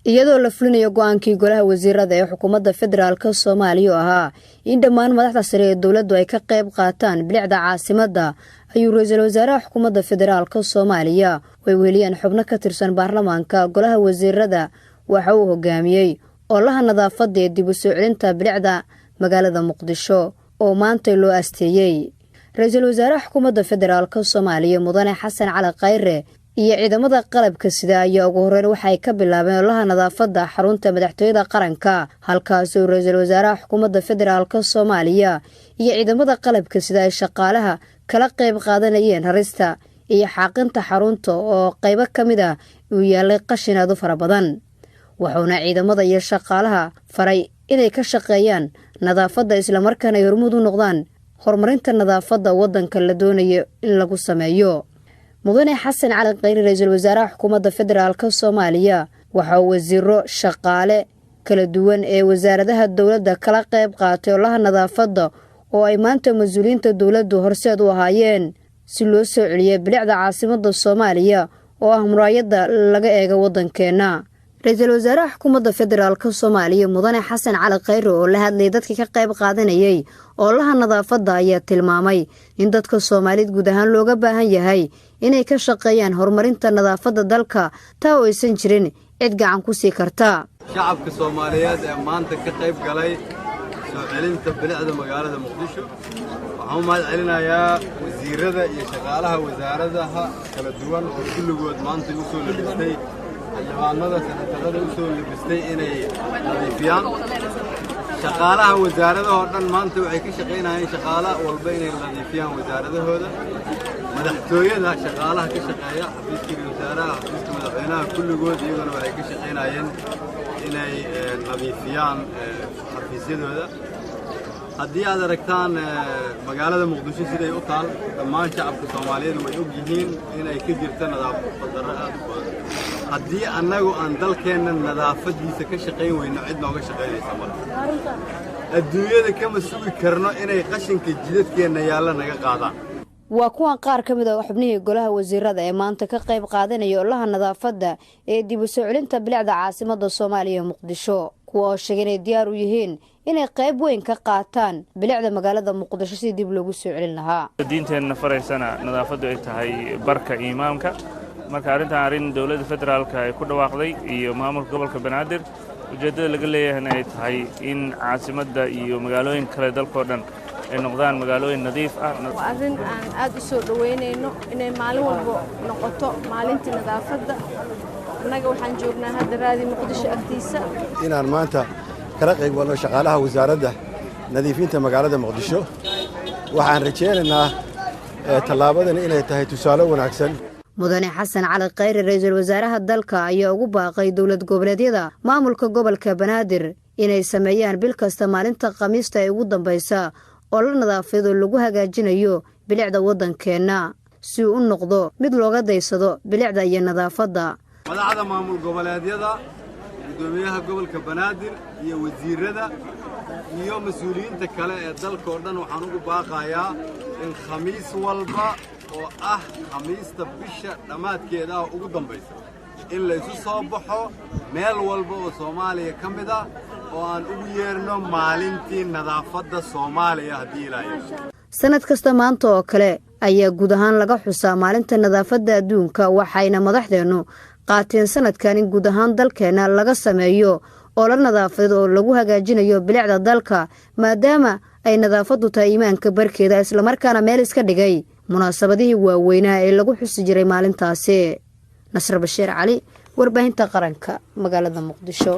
iyadoo la fulinayo go'aankii golaha wasiirada ee xukuumadda federaalka Soomaaliya oo ahaa in dhammaan madaxda sare ee dawladdu ay ka qayb qaataan bilicda caasimadda ayuu ra'iisul wasaaraha xukuumadda federaalka Soomaaliya way weeliyeen xubno ka tirsan baarlamaanka golaha wasiirada waxa uu hogaamiyay olaha nadaafadda ee dib u soo celinta bilicda magaalada Muqdisho oo maanta loo asteeyay ra'iisul wasaaraha xukuumadda federaalka Soomaaliya mudane Xasan Cali Khayre iyo ciidamada qalabka sida ayaa ugu horeyn waxay ka bilaabeen olaha nadaafadda xarunta madaxtooyada qaranka halkaas oo ra'iisul wasaaraha xukuumadda federaalka Soomaaliya iyo ciidamada qalabka sida ay shaqaalaha kala qayb qaadanayeen harista iyo xaqinta xarunta oo qayb ka mid ah uu yaalay qashin aad u fara badan waxaana ciidamada iyo shaqaalaha faray inay ka shaqeeyaan nadaafadda isla markaana ay hormuud u noqdaan horumarinta nadaafadda waddanka la doonayo in lagu sameeyo mudane Xasan Cali Khayre ra'iisul wasaaraha xukuumadda federaalka Soomaaliya waxa uu wasiiro shaqaale kala duwan ee wasaaradaha dawladda kala qayb qaatay olaha nadaafadda oo ay maanta mas'uuliyiinta dawladdu horseed u ahaayeen si loo soo celiyo bilicda caasimadda Soomaaliya oo ah muraayadda laga eego waddankeena ra'iisul wasaaraha xukuumadda federaalka Soomaaliya mudane Xasan Cali Khayre oo la hadlay dadka ka qayb qaadanayay olaha nadaafadda ayaa tilmaamay in dadka Soomaaliyeed guud ahaan looga baahan yahay inay ka shaqeeyaan horumarinta nadaafadda dalka taa oo aysan jirin cid gacan ku sii karta shacabka Soomaaliyeed ee maanta ka qayb galay soo celinta bilicda magaalada Muqdisho waxaan mahad celinayaa wasiirada iyo shaqaalaha wasaaradaha kala duwan oo kulligood maanta u soo labistay xildhibaanada senatarada u soo labistay inay nadiifiyaan shaqaalaha wasaaradaha oo dhan maanta waxay ka shaqeynayaan shaqaalaha walba inay nadiifiyaan wasaaradahooda madaxtooyada shaqaalaha ka shaqeeya xafiiska wasaaraha xafiiska madaxweynaha kulligood iyaguna waxay ka shaqeynayeen inay nadiifiyaan xafiisyadooda haddii aad aragtaan magaalada Muqdisho siday u taal dhammaan shacabka Soomaaliyeed way og yihiin inay ka jirto nadaafad darro aad u badan haddii annagu aan dalkeenna nadaafadiisa ka shaqayn weyno cid nooga shaqaynaysa mar adduunyada kama sugi karno inay qashinka jidadkeenna yaalla naga qaadaan waa kuwan qaar ka mid ah xubnihii golaha wasiirada ee maanta ka qayb qaadanaya olaha nadaafadda ee dib u soo celinta bilicda caasimadda Soomaaliya Muqdisho kuwa oo sheegay inay diyaar u yihiin inay qayb weyn ka qaataan bilicda magaalada Muqdisho si dib loogu soo celin lahaa diinteena faraysana nadaafaddu ay tahay barka iimaamka marka arrin dawladda federaalka ay ku dhawaaqday iyo maamulka gobolka Banaadir ujeedada laga leeyahay ay tahay in caasimadda iyo magaalooyin kale dalka dhan ay noqdaan magaalooyin nadiif ah arrin aan aad u soo dhaweynayno inay maalin walba noqoto maalintii nadaafadda annaga waxaan joognaa hadda raadi Muqdisho agtiisa inaan maanta kala qayb galno shaqaalaha wasaaradda nadiifinta magaalada Muqdisho waxaan rajaynaynaa tallaabadan inay tahay tusaale wanaagsan mudane Xasan Cali Khayre ra'iisul wasaaraha dalka ayaa ugu baaqay dawlad goboleedyada maamulka gobolka Banaadir inay sameeyaan bil kasta maalinta Khamiista ee ugu dambaysa oo la nadaafado lagu hagaajinayo bilicda waddankeena si uu u noqdo mid looga daysado bilicda iyo nadaafadda madaxda maamul goboleedyada gudoomiyaha gobolka Banaadir iyo wasiirada iyo mas'uuliyiinta kale ee dalka oo dhan waxaan ugu baaqayaa in khamiis walba oo ah khamiista bisha dhamaadkeeda ugu dambaysa in la isu soo baxo meel walba oo Soomaaliya ka mid ah oo aan ugu yeerno maalintii nadaafadda Soomaaliya hadii ilaahay sanad kasta maanta oo kale ayaa guud ahaan laga xusaa maalinta nadaafadda adduunka waxayna madaxdeenu qaateen sanadkan in guud ahaan dalkeena laga sameeyo oo la nadaafado oo lagu hagaajinayo bilicda dalka maadaama ay nadaafaddu tahay iimaanka barkeeda isla markaana meel iska dhigay munaasabadihii waaweynaa ee lagu xusi jiray maalintaasi Nasr Bashiir Cali warbaahinta qaranka magaalada Muqdisho